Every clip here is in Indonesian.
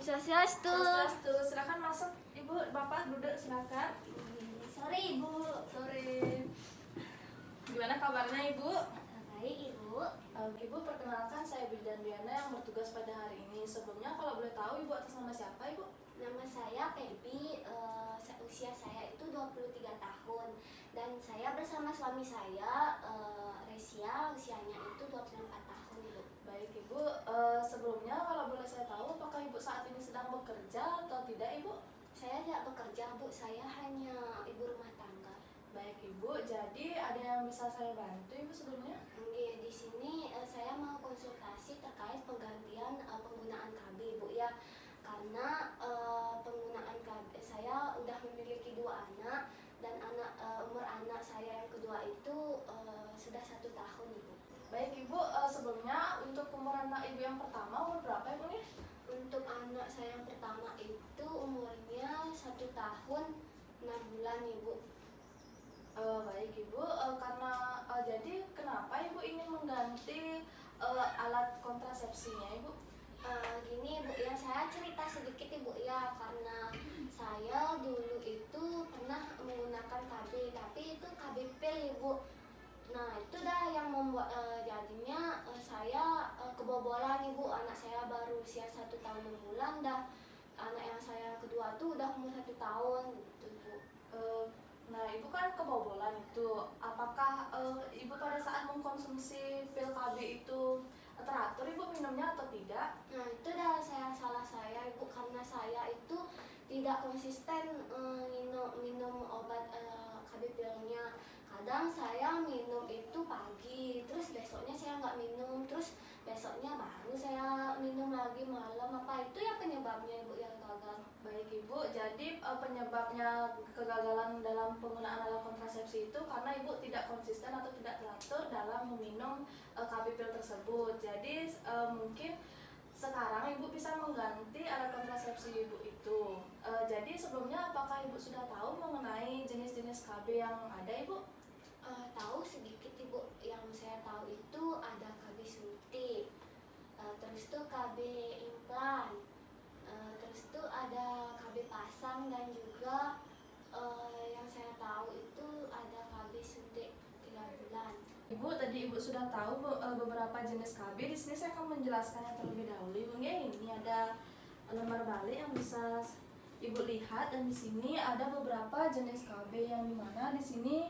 Swastiastu. Swastiastu. Silakan masuk, Ibu, Bapak duduk silakan. Sore Ibu. Sore. Gimana kabarnya Ibu? Baik Ibu. Ibu, perkenalkan saya Bidan Diana yang bertugas pada hari ini. Sebelumnya kalau boleh tahu Ibu atas nama siapa Ibu? Nama saya Pebi. Usia saya itu 23 tahun dan saya bersama suami saya Resia, usianya itu 24 tahun Ibu. Baik Ibu, sebelumnya kalau boleh saya tahu apakah Ibu saat ini sedang bekerja atau tidak Ibu? Saya tidak bekerja Bu, saya hanya ibu rumah tangga. Baik Ibu, jadi ada yang bisa saya bantu Ibu sebelumnya? Di sini saya mau konsultasi terkait penggantian penggunaan KB Bu ya. Karena penggunaan KB saya udah memiliki 2 anak dan umur anak saya yang kedua itu sudah 1 tahun Ibu. Baik Ibu, sebelumnya untuk umur anak Ibu yang pertama umur berapa Ibu nih? Untuk anak saya yang pertama itu umurnya 1 tahun 6 bulan Ibu. Baik Ibu, karena jadi kenapa Ibu ingin mengganti alat kontrasepsinya Ibu? Gini Bu ya, saya cerita sedikit Ibu ya, karena saya dulu itu pernah menggunakan KB, tapi itu KB pil Ibu. Nah itu dah yang membuat jadinya saya kebobolan Ibu. Anak saya baru usia 1 tahun 6 bulan dah. Anak yang saya kedua tuh udah umur 1 tahun gitu Bu. Nah Ibu kan kebobolan itu, apakah Ibu pada saat mengkonsumsi pil KB itu teratur Ibu minumnya atau tidak? Nah itu dah salah saya Ibu, karena saya itu tidak konsisten minum obat KB pilnya. Kadang saya minum itu pagi, terus besoknya saya nggak minum, terus besoknya baru saya minum lagi malam. Apa itu ya penyebabnya Ibu yang gagal? Baik Ibu, jadi penyebabnya kegagalan dalam penggunaan alat kontrasepsi itu karena Ibu tidak konsisten atau tidak teratur dalam meminum KB pil tersebut. Jadi mungkin sekarang Ibu bisa mengganti alat kontrasepsi Ibu itu. Jadi sebelumnya apakah Ibu sudah tahu mengenai jenis-jenis KB yang ada Ibu? Tahu sedikit Ibu. Yang saya tahu itu ada KB suntik, terus tuh KB implan, terus tuh ada KB pasang, dan juga yang saya tahu itu ada KB suntik 3 bulan. Ibu, tadi Ibu sudah tahu beberapa jenis KB. Di sini saya akan menjelaskannya terlebih dahulu. Ibu, ini ada lembar balik yang bisa Ibu lihat, dan di sini ada beberapa jenis KB yang dimana di sini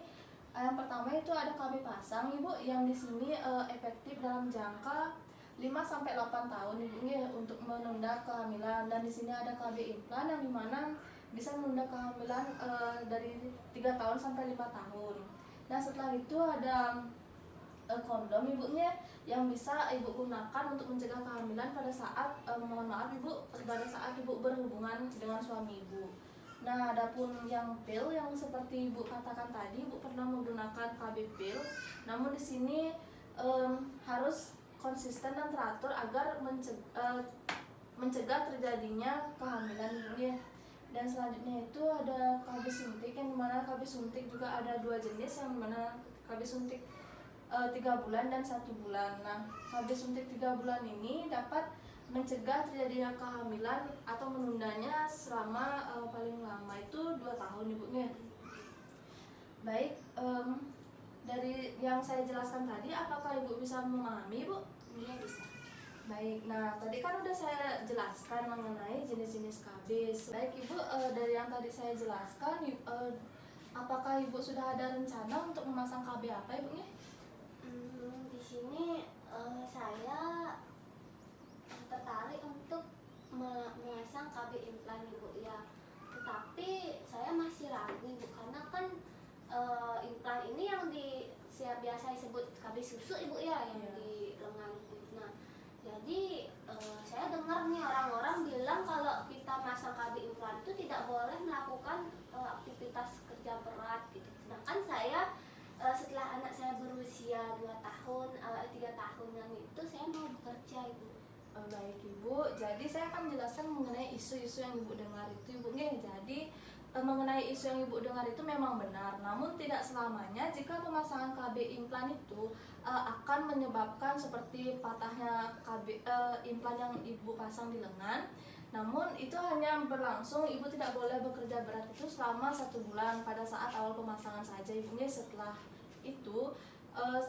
yang pertama itu ada KB pasang Ibu, yang di sini efektif dalam jangka 5-8 tahun Ibu untuk menunda kehamilan, dan di sini ada KB implan yang dimana bisa menunda kehamilan dari 3 tahun sampai 5 tahun. Nah setelah itu ada kondom Ibunya yang bisa Ibu gunakan untuk mencegah kehamilan pada saat mohon maaf Ibu, pada saat Ibu berhubungan dengan suami Ibu. Nah, adapun yang pil yang seperti Ibu katakan tadi, Ibu pernah menggunakan KB pil, namun di sini harus konsisten dan teratur agar mencegah terjadinya kehamilan Ibunya. Dan selanjutnya itu ada KB suntik, yang dimana KB suntik juga ada 2 jenis, yang dimana KB suntik 3 bulan dan 1 bulan. Nah, KB suntik 3 bulan ini dapat mencegah terjadinya kehamilan atau menundanya selama paling lama itu 2 tahun Ibunya. Baik, dari yang saya jelaskan tadi, apakah Ibu bisa memahami Ibu? Iya bisa. Baik, nah tadi kan udah saya jelaskan mengenai jenis-jenis KB. Baik Ibu, dari yang tadi saya jelaskan, apakah Ibu sudah ada rencana untuk memasang KB apa Ibunya? Di sini saya tertarik untuk memasang KB implan Ibu ya. Tetapi saya masih ragu Ibu, karena kan implan ini yang biasa disebut KB susu Ibu ya, yang di lengan. Nah, jadi saya dengar nih orang-orang bilang kalau kita masang KB implan itu tidak boleh melakukan aktivitas kerja berat gitu. Sedangkan saya setelah anak saya berusia 2 tahun, 3 tahunan itu saya mau bekerja Ibu. Baik Ibu, jadi saya akan menjelaskan mengenai isu-isu yang Ibu dengar itu Ibunya. Jadi mengenai isu yang Ibu dengar itu memang benar, namun tidak selamanya jika pemasangan KB implan itu akan menyebabkan seperti patahnya KB implan yang Ibu pasang di lengan. Namun itu hanya berlangsung, ibu tidak boleh bekerja berat itu selama 1 bulan pada saat awal pemasangan saja ibunya. Setelah itu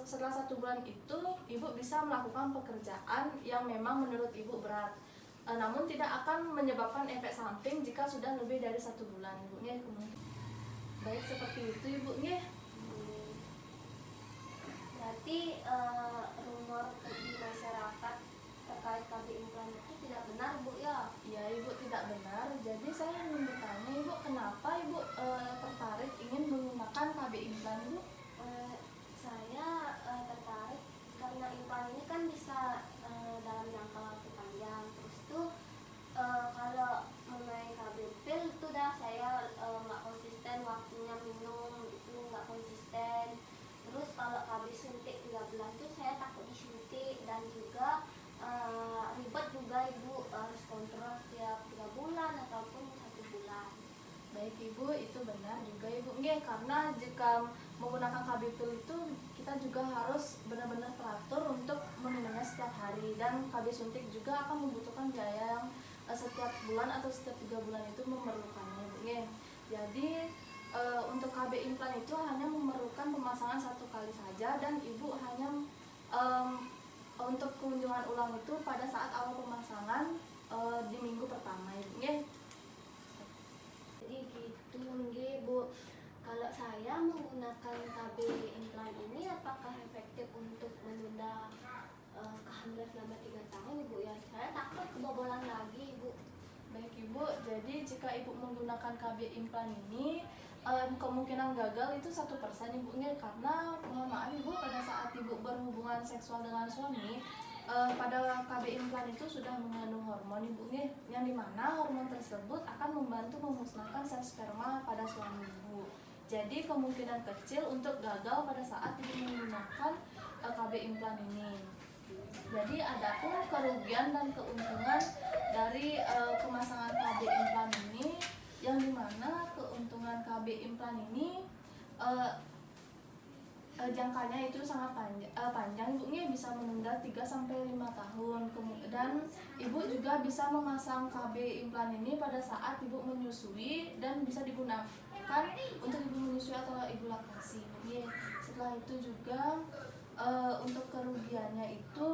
setelah 1 bulan itu ibu bisa melakukan pekerjaan yang memang menurut ibu berat, namun tidak akan menyebabkan efek samping jika sudah lebih dari 1 bulan ibunya. Baik, seperti itu ibunya. Berarti rumor di masyarakat terkait KB implan itu tidak benar Bu ya? Ya ibu, tidak benar. Jadi saya ingin bertanya ibu, kenapa ibu tertarik ingin menggunakan KB implan ibu? Saya tertarik karena implan ini kan bisa dalam jangka waktu panjang. Terus tuh kalau mengenai KB pil itu dah saya nggak konsisten waktunya minum, itu nggak konsisten. Terus kalau KB suntik 3 bulan tuh saya takut disuntik, dan juga ribet juga ibu, harus kontrol setiap 3 bulan ataupun 1 bulan. Baik ibu, itu benar juga ibu. Nggih, karena jika menggunakan KB pil itu kita juga harus benar-benar teratur untuk meminumnya setiap hari, dan KB suntik juga akan membutuhkan biaya yang setiap bulan atau setiap 3 bulan itu memerlukannya ibu. Nggih. Jadi untuk KB implan itu hanya memerlukan pemasangan 1 kali saja, dan ibu hanya untuk kunjungan ulang itu pada saat awal pemasangan di minggu pertama ibu. Nggih. Jadi gitu nggih Bu. Kalau saya menggunakan KB implan ini apakah efektif untuk menunda kehamilan selama 3 tahun Ibu ya? Saya takut kebobolan lagi Ibu. Baik ibu, jadi jika ibu menggunakan KB implan ini kemungkinan gagal itu 1% ibunya, karena mohon maaf ibu, pada saat ibu berhubungan seksual dengan suami pada KB implan itu sudah mengandung hormon ibunya, yang dimana hormon tersebut akan membantu memusnahkan sel sperma pada suami ibu. Jadi kemungkinan kecil untuk gagal pada saat ibu menggunakan KB implan ini. Jadi adapun kerugian dan keuntungan dari pemasangan KB implan ini, yang dimana keuntungan KB implan ini jangkanya itu sangat panjang ibunya, bisa menunda 3-5 tahun. Dan ibu juga bisa memasang KB implan ini pada saat ibu menyusui, dan bisa digunakan untuk ibu menyusui atau ibu laktasi ibunya. Setelah itu juga untuk kerugiannya itu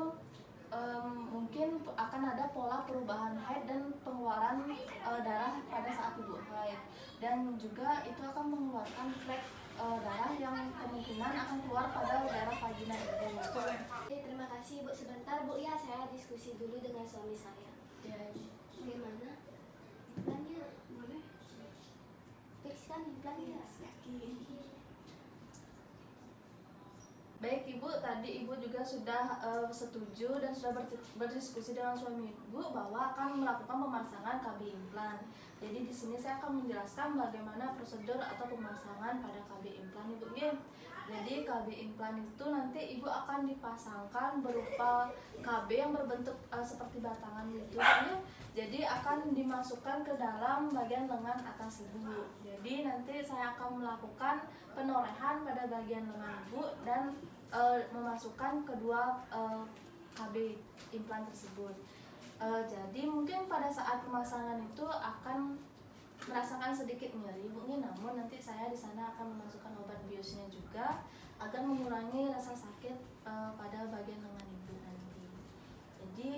mungkin akan ada pola perubahan haid dan pengeluaran darah pada saat ibu haid, dan juga itu akan mengeluarkan flek darah yang kemungkinan akan keluar pada daerah vagina ibu. Oke, terima kasih Bu. Sebentar Bu ya, saya diskusi dulu dengan suami saya. Ya, Gimana? Implannya boleh? Fix kan implannya? baik ibu, tadi ibu juga sudah setuju dan sudah berdiskusi dengan suami ibu bahwa akan melakukan pemasangan KB implan. Jadi di sini saya akan menjelaskan bagaimana prosedur atau pemasangan pada KB implan ibu. Jadi KB implan itu nanti ibu akan dipasangkan berupa KB yang berbentuk seperti batangan gitu. Jadi akan dimasukkan ke dalam bagian lengan atas ibu. Jadi nanti saya akan melakukan penorehan pada bagian lengan ibu dan memasukkan kedua KB implan tersebut. Jadi mungkin pada saat pemasangan itu akan merasakan sedikit nyeri ibunya, namun nanti saya di sana akan memasukkan obat biusnya juga agar mengurangi rasa sakit pada bagian lengan ibu nanti. Jadi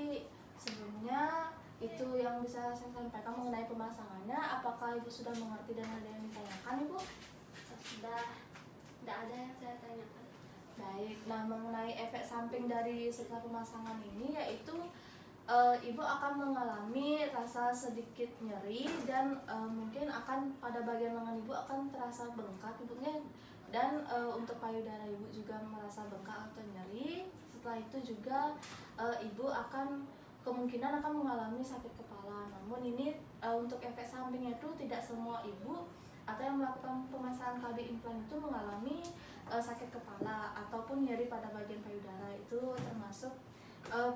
sebelumnya itu yang bisa saya sampaikan mengenai pemasangannya. Apakah ibu sudah mengerti dan ada yang ditanyakan ibu? Sudah, tidak ada yang saya tanyakan. Baik, nah mengenai efek samping dari setelah pemasangan ini, yaitu ibu akan mengalami rasa sedikit nyeri, dan mungkin akan pada bagian lengan ibu akan terasa bengkak ibunya, dan untuk payudara ibu juga merasa bengkak atau nyeri. Setelah itu juga ibu akan kemungkinan akan mengalami sakit kepala. Namun ini untuk efek sampingnya itu tidak semua ibu atau yang melakukan pemasangan KB implan itu mengalami sakit kepala ataupun nyeri pada bagian payudara. Itu termasuk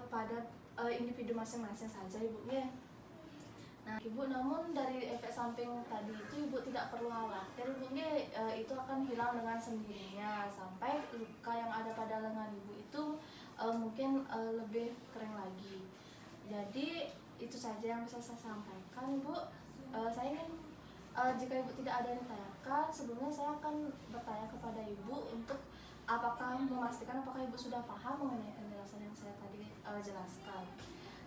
pada individu masing-masing saja ibunya. Nah ibu, namun dari efek samping tadi itu ibu tidak perlu khawatir ibunya, itu akan hilang dengan sendirinya sampai luka yang ada pada lengan ibu itu mungkin lebih kering lagi. Jadi itu saja yang bisa saya sampaikan, Ibu. Saya ingin jika Ibu tidak ada yang ditanyakan, sebelumnya saya akan bertanya kepada Ibu untuk memastikan apakah Ibu sudah paham mengenai penjelasan yang saya tadi jelaskan.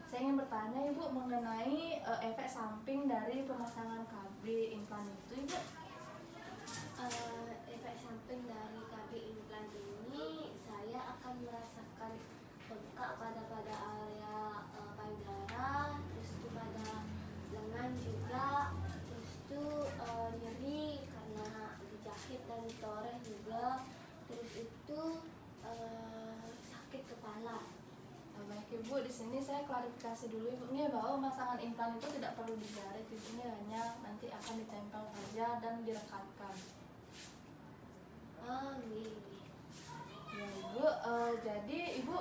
Saya ingin bertanya Ibu mengenai efek samping dari pemasangan KB implan itu, Ibu. Efek samping dari KB implan ini saya akan merasakan bengkak pada area payudara, terus itu pada lengan juga, terus itu nyeri karena dijahit dan ditoreh juga, terus itu sakit kepala. Baik Ibu, di sini saya klarifikasi dulu Ibu bahwa pemasangan implan itu tidak perlu dijahit, ini hanya nanti akan ditempel saja dan direkatkan. Iya. Ya Ibu, jadi Ibu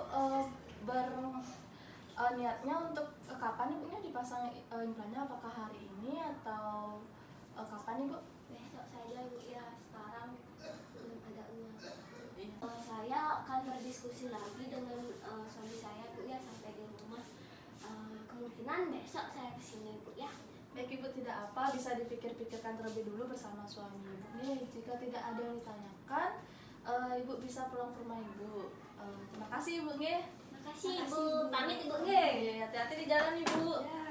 niatnya untuk kapan Ibunya dipasang implannya? Apakah hari ini atau kapan Ibu? Besok saja Ibu ya, sekarang belum ada uang. Iya. Saya akan berdiskusi lagi dengan suami saya Bu ya sampai di rumah. Kemungkinan besok saya kesini Bu ya. Baik Ibu, tidak apa, bisa dipikir-pikirkan terlebih dulu bersama suami Ibu. Jika tidak ada yang ditanyakan, Ibu bisa pulang ke rumah Ibu. Terima kasih Ibu. Makasih Makasih, Ibu. Bu. Pamit Ibu. Hati-hati di jalan Ibu. Ya.